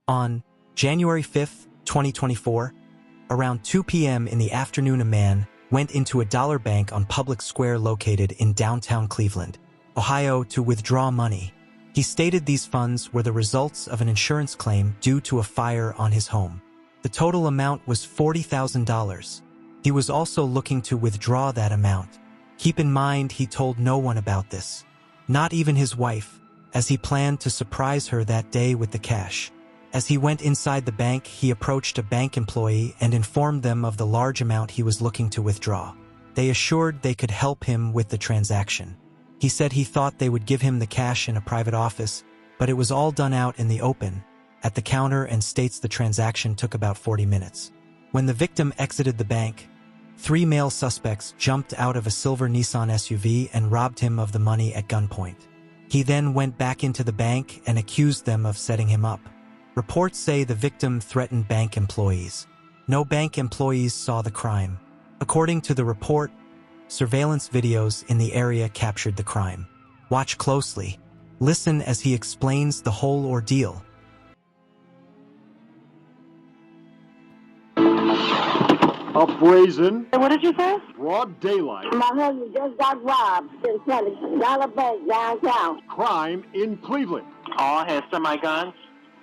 On January 5th, 2024, around 2 p.m. in the afternoon, a man went into a dollar bank on Public Square located in downtown Cleveland, Ohio, to withdraw money. He stated these funds were the results of an insurance claim due to a fire on his home. The total amount was $40,000. He was also looking to withdraw that amount. Keep in mind, he told no one about this, not even his wife, as he planned to surprise her that day with the cash. As he went inside the bank, he approached a bank employee and informed them of the large amount he was looking to withdraw. They assured they could help him with the transaction. He said he thought they would give him the cash in a private office, but it was all done out in the open, at the counter, and states the transaction took about 40 minutes. When the victim exited the bank, 3 male suspects jumped out of a silver Nissan SUV and robbed him of the money at gunpoint. He then went back into the bank and accused them of setting him up. Reports say the victim threatened bank employees. No bank employees saw the crime. According to the report, surveillance videos in the area captured the crime. Watch closely. Listen as he explains the whole ordeal. A brazen, What did you say? broad daylight My husband just got robbed in front of Dollar Bank downtown. crime in Cleveland. All has semi-guns,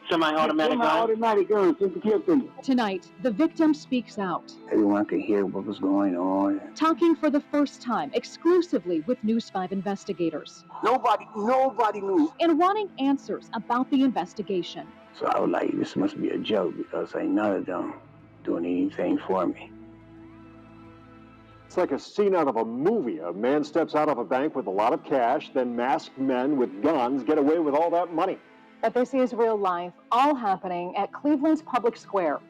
semi-automatic guns. Automatic guns, just to kill people. Tonight, the victim speaks out, Everyone could hear what was going on. talking for the first time exclusively with News 5 investigators Nobody knew. and wanting answers about the investigation. So I was like, this must be a joke because ain't none of them doing anything for me. It's like a scene out of a movie. A man steps out of a bank with a lot of cash, then masked men with guns get away with all that money. But this is real life, all happening at Cleveland's Public Square.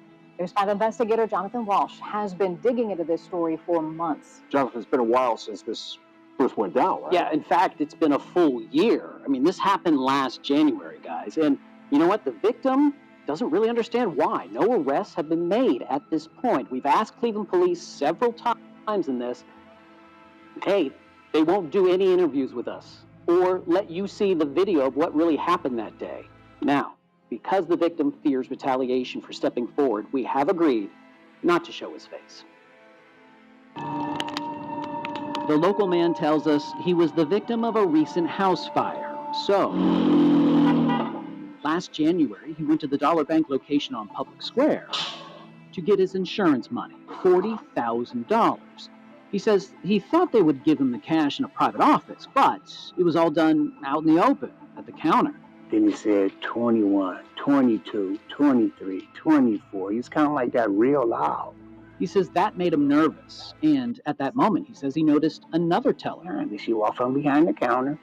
News 5 investigator Jonathan Walsh has been digging into this story for months. Jonathan, it's been a while since this first went down, right? Yeah, in fact, it's been a full year. I mean, this happened last January, guys. And you know what? The victim doesn't really understand why. No arrests have been made at this point. We've asked Cleveland police several times in this. Hey, they won't do any interviews with us or let you see the video of what really happened that day. Now, because the victim fears retaliation for stepping forward, we have agreed not to show his face. The local man tells us he was the victim of a recent house fire. So, last January, he went to the Dollar Bank location on Public Square to get his insurance money, $40,000. He says he thought they would give him the cash in a private office, but it was all done out in the open at the counter. Then he said 21, 22, 23, 24. He was kind of like that real loud. He says that made him nervous, and at that moment, he says he noticed another teller. And she walked from behind the counter,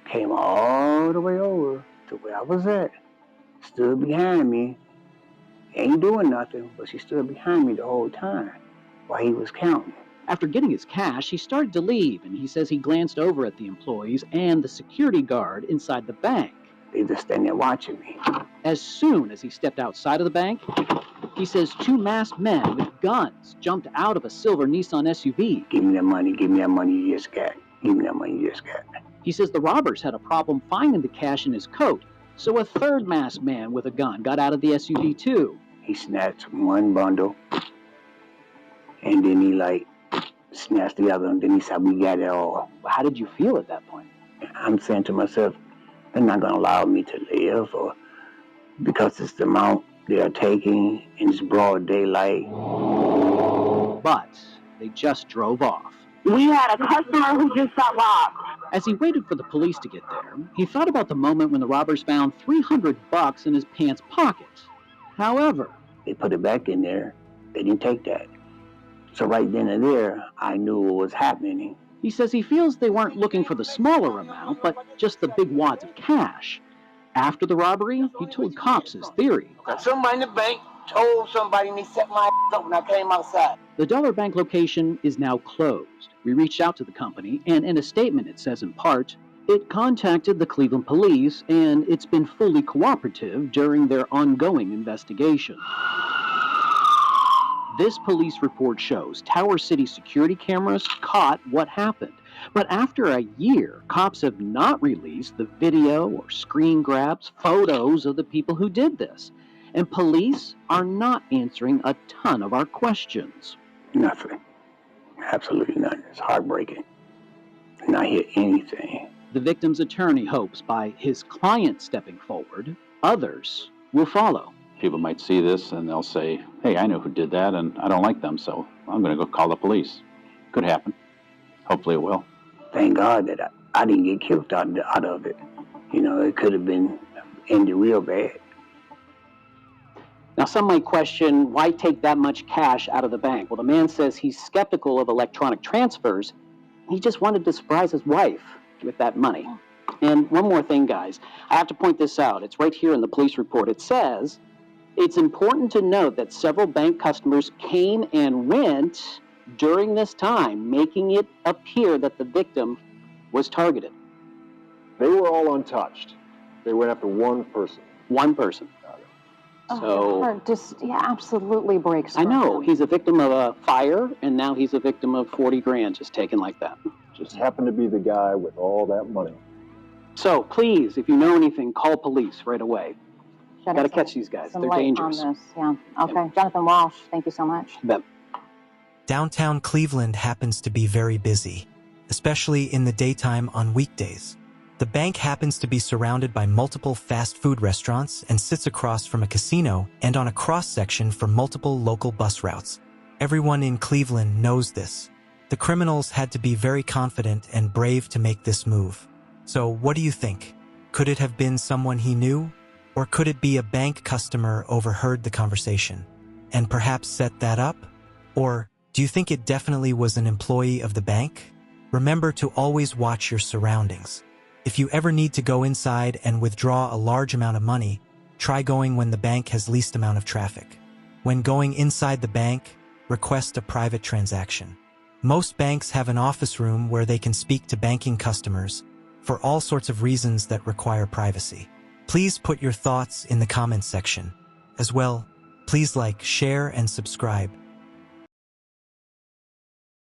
came all the way over to where I was at, stood behind me, ain't doing nothing, but she stood behind me the whole time while he was counting. After getting his cash, he started to leave, and he says he glanced over at the employees and the security guard inside the bank. They just standing there watching me. As soon as he stepped outside of the bank, he says 2 masked men with guns jumped out of a silver Nissan SUV. Give me that money you just got. Give me that money you just got. He says the robbers had a problem finding the cash in his coat, so a third masked man with a gun got out of the SUV too. He snatched one bundle, and then he snatched the other, and then he said, we got it all. How did you feel at that point? I'm saying to myself, they're not going to allow me to live, or because it's the amount they're taking in this broad daylight. But they just drove off. We had a customer who just got robbed. As he waited for the police to get there, he thought about the moment when the robbers found $300 in his pants pocket. However, They put it back in there. They didn't take that. So right then and there, I knew what was happening. he says he feels they weren't looking for the smaller amount, but just the big wads of cash. After the robbery, he told cops his theory. Somebody in the bank told somebody, and they set my up when I came outside. The Dollar Bank location is now closed. We reached out to the company, and in a statement it says in part, it contacted the Cleveland police, and it's been fully cooperative during their ongoing investigation. This police report shows Tower City security cameras caught what happened. But after a year, cops have not released the video or screen grabs, photos of the people who did this. And police are not answering a ton of our questions. Nothing. Absolutely nothing. It's heartbreaking. Not hear anything. The victim's attorney hopes by his client stepping forward, others will follow. People might see this and they'll say, hey, I know who did that and I don't like them, so I'm going to go call the police. Could happen. Hopefully it will. Thank God that I didn't get killed out of it. You know, it could have been ended real bad. Now, some might question, why take that much cash out of the bank? Well, the man says he's skeptical of electronic transfers. He just wanted to surprise his wife with that money. And one more thing, guys. I have to point this out. It's right here in the police report. It says, it's important to note that several bank customers came and went during this time, making it appear that the victim was targeted. They were all untouched. They went after one person. One person. So, heart just absolutely breaks. I know. down. He's a victim of a fire, and now he's a victim of 40 grand just taken like that. Just happened to be the guy with all that money. So, please, if you know anything, call police right away. Got to catch these guys. Some They're light dangerous. on this. Yeah. Okay. Jonathan Walsh, thank you so much. Bet. Downtown Cleveland happens to be very busy, especially in the daytime on weekdays. The bank happens to be surrounded by multiple fast food restaurants and sits across from a casino and on a cross-section for multiple local bus routes. Everyone in Cleveland knows this. The criminals had to be very confident and brave to make this move. So what do you think? Could it have been someone he knew? Or could it be a bank customer overheard the conversation and perhaps set that up? Or do you think it definitely was an employee of the bank? Remember to always watch your surroundings. If you ever need to go inside and withdraw a large amount of money, try going when the bank has least amount of traffic. When going inside the bank, request a private transaction. Most banks have an office room where they can speak to banking customers for all sorts of reasons that require privacy. Please put your thoughts in the comments section. As well, please like, share, and subscribe.